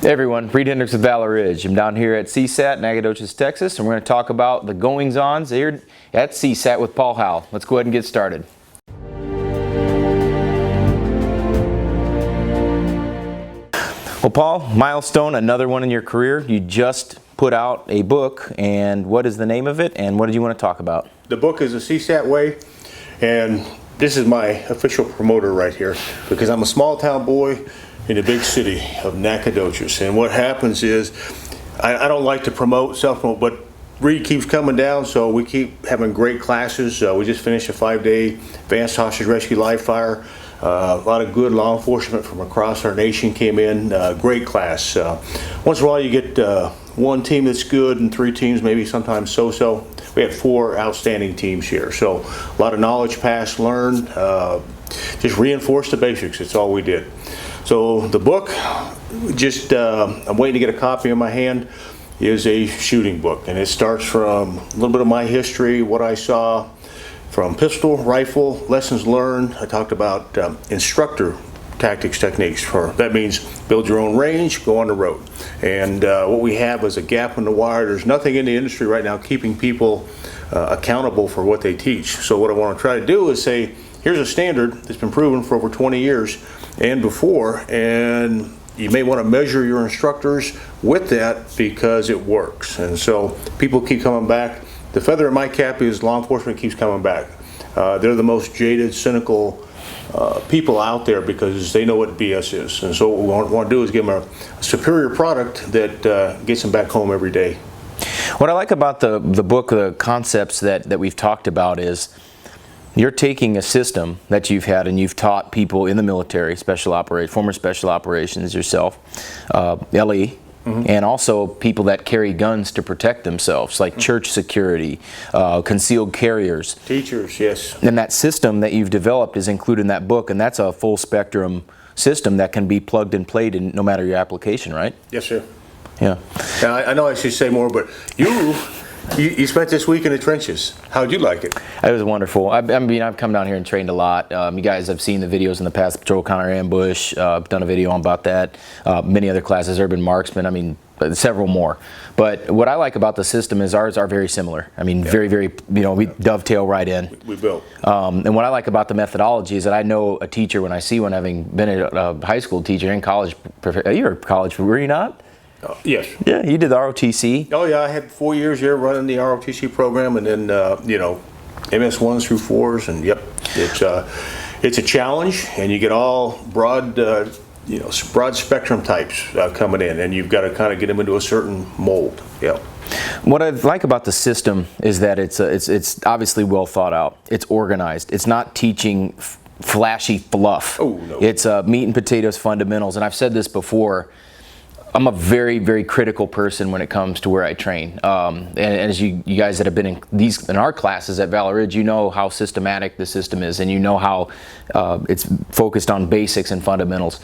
Hey everyone, Reid Henrichs with Valor. I'm down here at CSAT in Nacogdoches, Texas, and we're going to talk about the goings-ons here at CSAT with Paul Howe. Let's go ahead and get started. Well, Paul, milestone, another one in your career. You just put out a book, and what is the name of it, and what did you want to talk about? The book is the CSAT Way, and this is my official promoter right here, because I'm a small town boy in the big city of Nacogdoches. And what happens is, I don't like to promote, self-promote, but Reid keeps coming down, so we keep having great classes. We just finished a 5-day advanced hostage rescue live fire. A lot of good law enforcement from across our nation came in. Great class. Once in a while you get one team that's good and 3 teams maybe sometimes so-so. We had 4 outstanding teams here. So a lot of knowledge passed, learned, just reinforced the basics. It's all we did. So the book, just I'm waiting to get a copy in my hand, is a shooting book. And it starts from a little bit of my history, what I saw, from pistol, rifle, lessons learned. I talked about instructor tactics, techniques. That means build your own range, go on the road. And what we have is a gap in the wire. There's nothing in the industry right now keeping people accountable for what they teach. So what I want to try to do is say, here's a standard that's been proven for over 20 years and before, and you may want to measure your instructors with that because it works. And so people keep coming back. The feather in my cap is law enforcement keeps coming back. They're the most jaded, cynical people out there because they know what BS is. And so what we want to do is give them a superior product that gets them back home every day. What I like about the book, the concepts that we've talked about is you're taking a system that you've had and you've taught people in the military, former special operations yourself, LE, and also people that carry guns to protect themselves, like church security, concealed carriers. Teachers, yes. And that system that you've developed is included in that book, and that's a full spectrum system that can be plugged and played in no matter your application, right? Yes, sir. Yeah. Now, I know I should say more, but you spent this week in the trenches. How'd you like it? It was wonderful. I mean, I've come down here and trained a lot. You guys have seen the videos in the past, patrol counter ambush. I've done a video on about that. Many other classes, urban marksman. I mean, several more. But what I like about the system is ours are very similar. I mean, very, we dovetail right in. We built. And what I like about the methodology is that I know a teacher when I see one, having been a high school teacher in college. You were college, were you not? Yes. Yeah, you did the ROTC. Oh yeah, I had 4 years here running the ROTC program, and then MS1s through 4s, and yep, it's a challenge, and you get all broad broad spectrum types coming in, and you've got to kind of get them into a certain mold. Yeah. What I like about the system is that it's obviously well thought out. It's organized. It's not teaching flashy fluff. Oh no. It's meat and potatoes fundamentals, and I've said this before. I'm a very, very critical person when it comes to where I train. And as you guys that have been in our classes at Valor, you know how systematic the system is, and you know how it's focused on basics and fundamentals.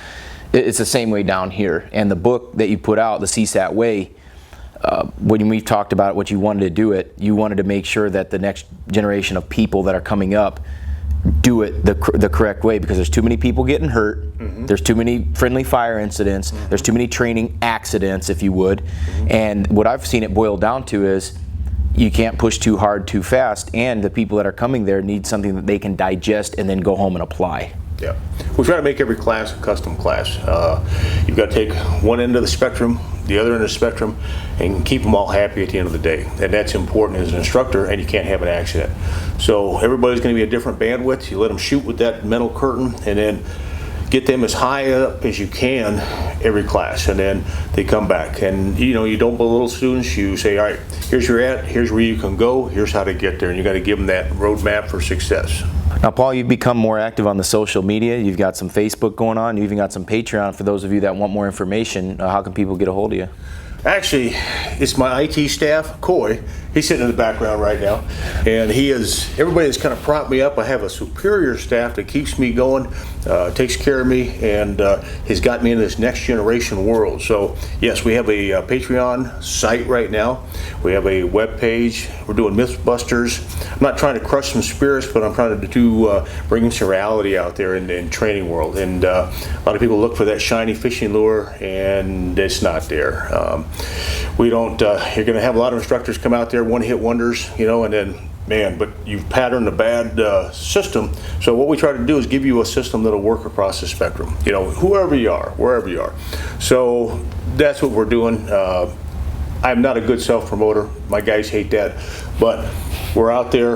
It's the same way down here. And the book that you put out, the CSAT Way, when we talked about what you wanted to do it, you wanted to make sure that the next generation of people that are coming up do it the correct way, because there's too many people getting hurt. There's too many friendly fire incidents. There's too many training accidents, if you would. And what I've seen it boil down to is you can't push too hard too fast, and the people that are coming there need something that they can digest and then go home and apply. Yeah, we try to make every class a custom class. You've got to take one end of the spectrum, the other end of the spectrum, and keep them all happy at the end of the day. And that's important as an instructor, and you can't have an accident. So everybody's going to be a different bandwidth. You let them shoot with that metal curtain, and then get them as high up as you can every class, and then they come back. And you don't belittle students. You say, all right, here's where you're at, here's where you can go, here's how to get there, and you got to give them that roadmap for success. Now, Paul, you've become more active on the social media. You've got some Facebook going on. You even got some Patreon for those of you that want more information. How can people get a hold of you? Actually, it's my IT staff, Coy. He's sitting in the background right now. And everybody has kind of propped me up. I have a superior staff that keeps me going, takes care of me, and has got me in this next generation world. So, yes, we have a Patreon site right now. We have a web page. We're doing Mythbusters. I'm not trying to crush some spirits, but I'm trying to bring some reality out there in the training world. And a lot of people look for that shiny fishing lure, and it's not there. We don't. You're going to have a lot of instructors come out there, one-hit wonders, and then, man, but you've patterned a bad system. So what we try to do is give you a system that'll work across the spectrum, whoever you are, wherever you are. So that's what we're doing. I'm not a good self-promoter. My guys hate that. But we're out there.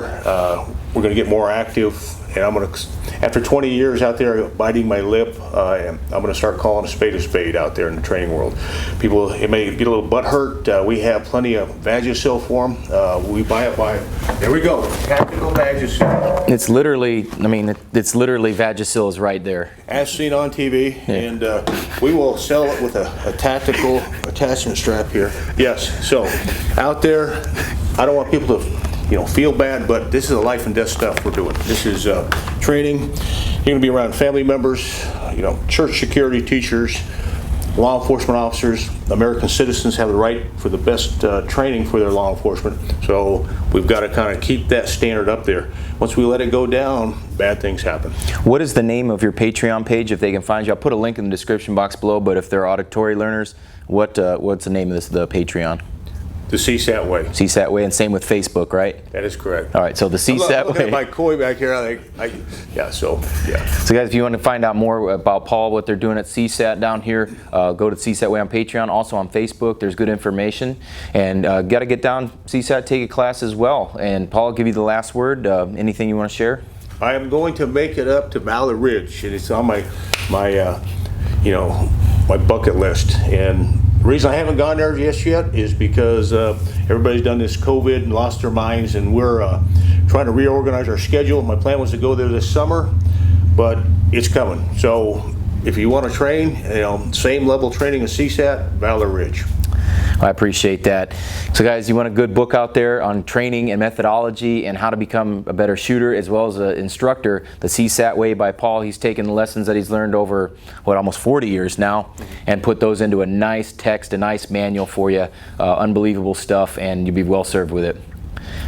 We're going to get more active. And I'm going to, after 20 years out there biting my lip, I'm going to start calling a spade out there in the training world. People, it may get a little butt hurt. We have plenty of Vagisil for them. We buy it by, there we go, tactical Vagisil. It's literally, it's literally Vagisil is right there. As seen on TV, yeah. And we will sell it with a tactical attachment strap here. Yes, so out there, I don't want people to feel bad, but this is a life and death stuff we're doing. This is training. You're going to be around family members, church security teachers, law enforcement officers. American citizens have the right for the best training for their law enforcement. So we've got to kind of keep that standard up there. Once we let it go down, bad things happen. What is the name of your Patreon page if they can find you? I'll put a link in the description box below, but if they're auditory learners, what's the name of the Patreon? The CSAT Way. CSAT Way, and same with Facebook, right? That is correct. All right, so the CSAT Way. Look at my Coy back here. Yeah. So guys, if you want to find out more about Paul, what they're doing at CSAT down here, go to CSAT Way on Patreon. Also on Facebook, there's good information. And got to get down CSAT, take a class as well. And Paul, I'll give you the last word. Anything you want to share? I am going to make it up to Valor Ridge, and it's on my bucket list. And the reason I haven't gone there just yet is because everybody's done this COVID and lost their minds, and we're trying to reorganize our schedule. My plan was to go there this summer, but it's coming. So if you want to train, same level training as CSAT, Valor Ridge. I appreciate that. So guys, you want a good book out there on training and methodology and how to become a better shooter as well as an instructor, the CSAT Way by Paul. He's taken the lessons that he's learned over, almost 40 years now, and put those into a nice text, a nice manual for you. Unbelievable stuff, and you'll be well served with it.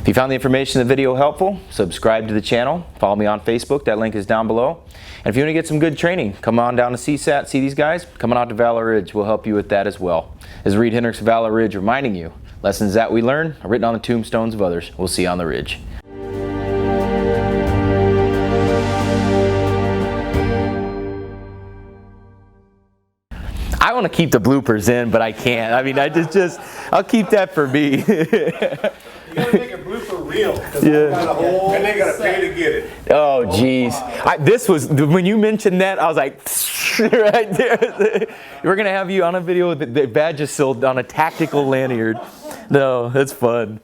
If you found the information in the video helpful, subscribe to the channel. Follow me on Facebook. That link is down below. And if you want to get some good training, come on down to CSAT, see these guys. Coming out to Valor Ridge will help you with that as well. This is Reid Henrichs of Valor Ridge reminding you, lessons that we learn are written on the tombstones of others. We'll see you on the ridge. I want to keep the bloopers in, but I can't. I'll keep that for me. You gotta make a blooper reel. Yeah. And they gotta pay to get it. Oh, geez. When you mentioned that, I was like, right there. We're going to have you on a video with the Vagisil on a tactical lanyard. No, that's fun.